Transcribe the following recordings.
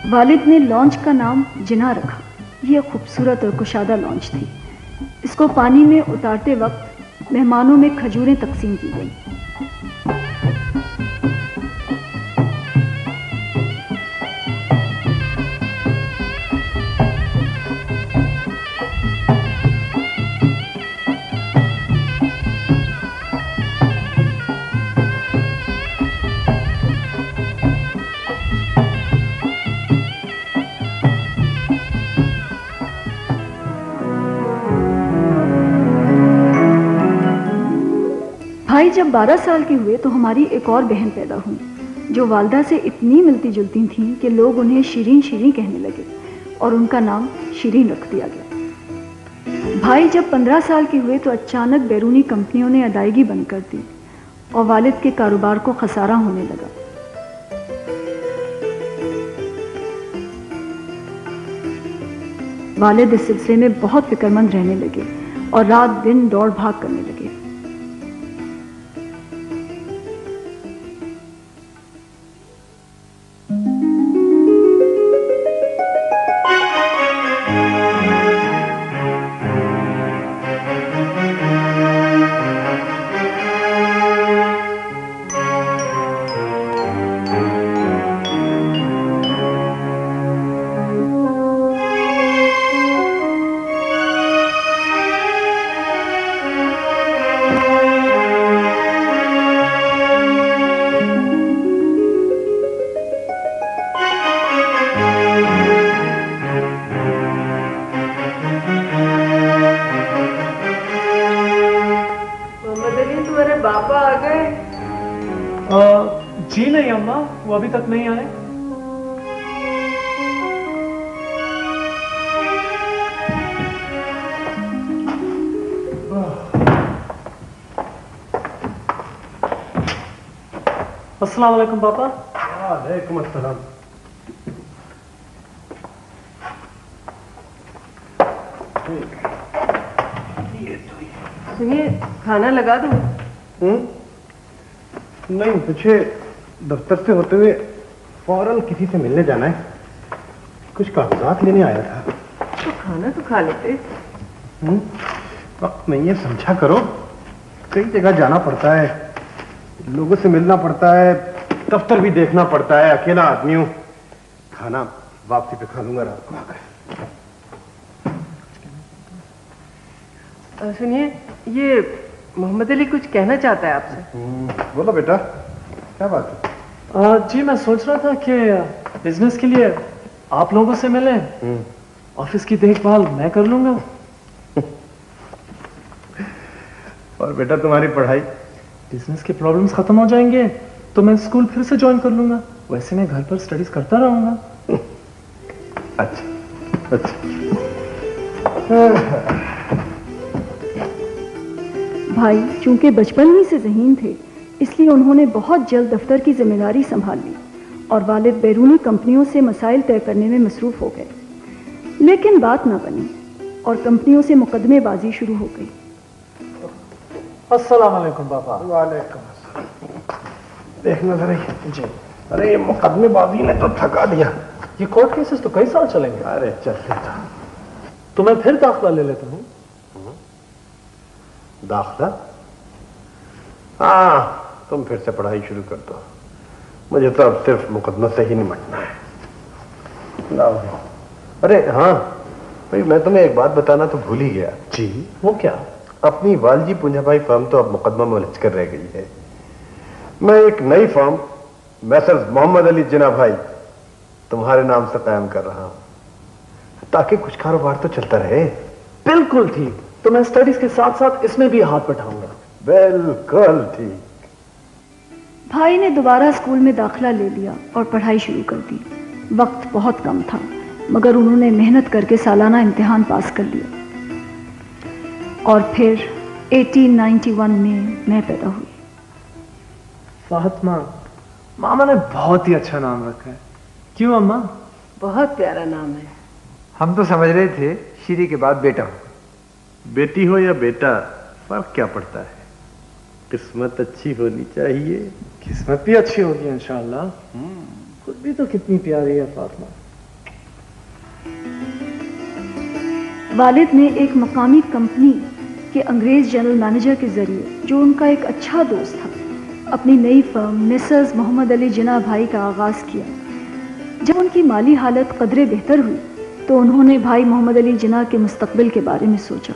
वालिद ने लॉन्च का नाम जिना रखा। यह खूबसूरत और कुशादा लॉन्च थी। इसको पानी में उतारते वक्त मेहमानों में खजूरें तकसीम की गई। भाई जब 12 साल के हुए तो हमारी एक और बहन पैदा हुई, जो वालदा से इतनी मिलती जुलती थीं कि लोग उन्हें शीरीन शीरीन कहने लगे और उनका नाम शीरीन रख दिया गया। भाई जब 15 साल के हुए तो अचानक बैरूनी कंपनियों ने अदायगी बंद कर दी और वालिद के कारोबार को खसारा होने लगा। वालिद इस सिलसिले में बहुत फिक्रमंद रहने लगे और रात दिन दौड़ भाग करने लगे। पापा आ गए? जी नहीं अम्मा, वो अभी तक नहीं आए। अस्सलाम वालेकुम पापा। वालेकुम अस्सलाम। सुनिए, खाना लगा दूं? नहीं, मुझे दफ्तर से होते हुए फौरन किसी से मिलने जाना है। कुछ कागजात लेने आया था। तो खाना तो खा लेते। वक्त नहीं है, समझा करो। कई जगह जाना पड़ता है, लोगों से मिलना पड़ता है, दफ्तर भी देखना पड़ता है। अकेला आदमी हूँ। खाना वापसी पे खा लूंगा रात को आकर। सुनिए, ये मोहम्मद अली कुछ कहना चाहता है आपसे। बोलो बेटा, क्या बात है? जी मैं सोच रहा था कि बिजनेस के लिए आप लोगों से मिलें। ऑफिस की देखभाल मैं कर लूंगा। और बेटा तुम्हारी पढ़ाई? बिजनेस के प्रॉब्लम्स खत्म हो जाएंगे तो मैं स्कूल फिर से ज्वाइन कर लूंगा। वैसे मैं घर पर स्टडीज करता रहूंगा। अच्छा अच्छा। भाई चूंकि बचपन ही से ज़हीन थे, इसलिए उन्होंने बहुत जल्द दफ्तर की जिम्मेदारी संभाल ली और वालिद बैरूनी कंपनियों से मसाइल तय करने में मसरूफ हो गए। लेकिन बात ना बनी और कंपनियों से मुकदमेबाजी शुरू हो गई। अस्सलाम वालेकुम पापा। वालेकुम अस्सलाम। देखना जरा जी। अरे ये मुकदमेबाजी ने तो थका दिया। ये कोर्ट केसेस तो कई साल चलेंगे। अरे चलते था। तो मैं फिर दाखिला ले लेता हूँ। दाखिला? हाँ, तुम फिर से पढ़ाई शुरू कर दो। मुझे तो अब सिर्फ मुकदमा से ही निपटना है। लाओ। अरे हाँ भाई, मैं तुम्हें एक बात बताना तो भूल ही गया। जी, वो क्या? अपनी वालजी पुंजाभाई फर्म तो अब मुकदमा में उलझ कर रह गई है। मैं एक नई फर्म मैसर्स मोहम्मद अली जिना भाई तुम्हारे नाम से कायम कर रहा हूं, ताकि कुछ कारोबार तो चलता रहे। बिल्कुल ठीक। तो मैं स्टडीज के साथ साथ इसमें भी हाथ बटाऊंगा। बिल्कुल ठीक। भाई ने दोबारा स्कूल में दाखिला ले लिया और पढ़ाई शुरू कर दी। वक्त बहुत कम था, मगर उन्होंने मेहनत करके सालाना इम्तिहान पास कर लिया। और फिर 1891 में मैं पैदा हुई। फातिमा, मामा ने बहुत ही अच्छा नाम रखा है। क्यों अम्मा? बहुत प्यारा नाम है। हम तो समझ रहे थे शीरी के बाद बेटा हो। बेटी हो या बेटा, फर्क क्या पड़ता है? किस्मत अच्छी होनी चाहिए। किस्मत भी अच्छी होगी इंशाअल्लाह। खुद भी तो कितनी प्यारी है फातिमा। वालिद ने एक मकामी कंपनी के अंग्रेज जनरल मैनेजर के जरिए, जो उनका एक अच्छा दोस्त था, अपनी नई फर्म मिसेस मोहम्मद अली जिन्ना भाई का आगाज किया। जब उनकी माली हालत कदरे बेहतर हुई तो उन्होंने भाई मोहम्मद अली जिन्ना के मुस्तकबिल के बारे में सोचा।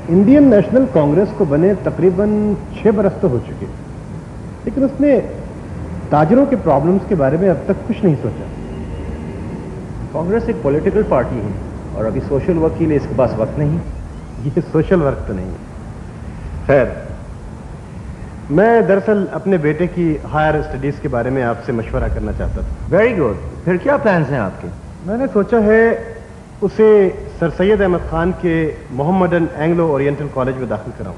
इंडियन नेशनल कांग्रेस को बने तकरीबन 6 बरस तो हो चुके, लेकिन उसने ताजरों के प्रॉब्लम्स के बारे में अब तक कुछ नहीं सोचा। कांग्रेस एक पॉलिटिकल पार्टी है और अभी सोशल वर्क के लिए इसके पास वक्त नहीं। ये सोशल वर्क तो नहीं है। खैर, मैं दरअसल अपने बेटे की हायर स्टडीज के बारे में आपसे मशवरा करना चाहता था। Very good. फिर क्या प्लान्स हैं आपके? मैंने सोचा है उसे सर सैयद अहमद खान के मोहम्मदन एंग्लो ओरिएंटल कॉलेज में दाखिल कराऊं।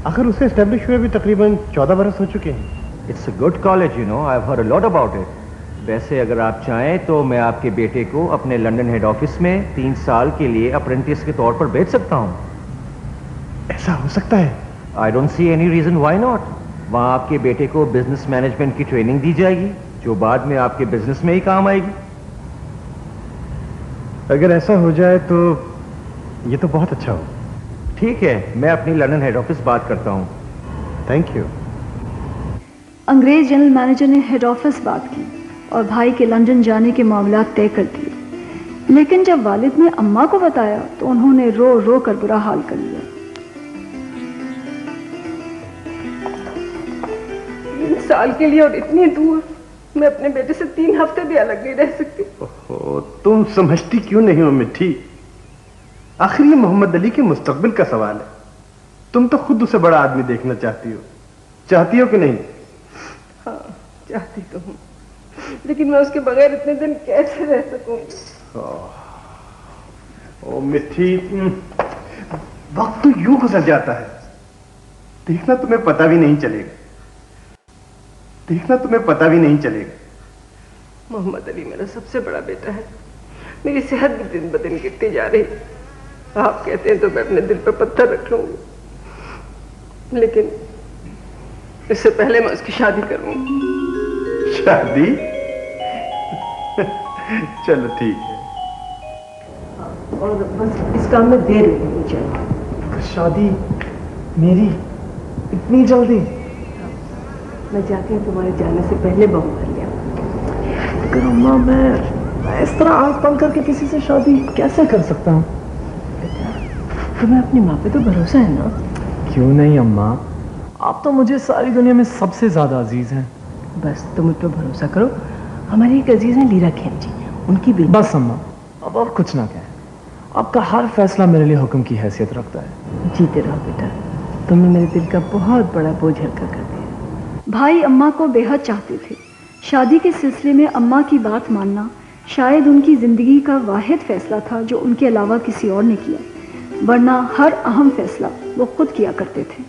आखिर उसे एस्टेब्लिश हुए भी तकरीबन 14 बरस हो चुके हैं। It's a good college, you know, I have heard a lot about it. वैसे अगर आप चाहें तो मैं आपके बेटे को अपने लंदन हेड ऑफिस में 3 साल के लिए अप्रेंटिस के तौर पर भेज सकता हूं। ऐसा हो सकता है? I don't see any reason why not. वहां आपके बेटे को बिजनेस मैनेजमेंट की ट्रेनिंग दी जाएगी जो बाद में आपके बिजनेस में ही काम आएगी। अगर ऐसा हो जाए तो ये तो बहुत अच्छा हो। ठीक है, मैं अपनी लंदन हेड ऑफिस बात करता हूं। Thank you. अंग्रेज जनरल मैनेजर ने हेड ऑफिस बात की और भाई के लंदन जाने के मामला तय कर दिए। लेकिन जब वालिद ने अम्मा को बताया तो उन्होंने रो रो कर बुरा हाल कर लिया। 3 साल के लिए और इतनी दूर, मैं अपने बेटे से 3 हफ्ते भी अलग नहीं रह सकती। ओहो, तुम समझती क्यों नहीं हो मिठी? आखिर ये मोहम्मद अली के मुस्तकबिल का सवाल है। तुम तो खुद उसे बड़ा आदमी देखना चाहती हो कि नहीं? हाँ, चाहती तो हूँ, लेकिन मैं उसके बगैर इतने दिन कैसे रह सकूं? ओ मिठी, वक्त तो यूं गुजर जाता है, देखना तुम्हें पता भी नहीं चलेगा। मोहम्मद अली मेरा सबसे बड़ा बेटा है। मेरी सेहत भी दिन ब दिन गिरती जा रही। आप कहते हैं तो मैं अपने दिल पर पत्थर रख लूंगी, लेकिन इससे पहले मैं उसकी शादी करूंगी। शादी? चलो ठीक है। और बस इस काम में देर नहीं होनी चाहिए। शादी मेरी इतनी जल्दी? मैं चाहती हूँ तुम्हारे जाने से पहले बहू कर लिया। लेकिन अम्मा, मैं इस तरह आंख बंद करके किसी से शादी कैसे कर सकता हूँ? तुम्हें अपनी माँ पे तो भरोसा है ना? क्यों नहीं अम्मा, आप तो मुझे सारी दुनिया में सबसे ज्यादा अजीज हैं। बस तुम मुझ पर भरोसा करो। हमारी एक अजीज हैं लीरा खेम जी, उनकी बिल। बस अम्मा, अब और कुछ ना कहें। आपका हर फैसला मेरे लिए हुक्म की हैसियत रखता है। जीते रहो बेटा, तुमने मेरे दिल का बहुत बड़ा बोझ हल्का कर दिया। भाई अम्मा को बेहद चाहते थे। शादी के सिलसिले में अम्मा की बात मानना शायद उनकी जिंदगी का वाहिद फैसला था जो उनके अलावा किसी और ने किया, वरना हर अहम फैसला वो खुद किया करते थे।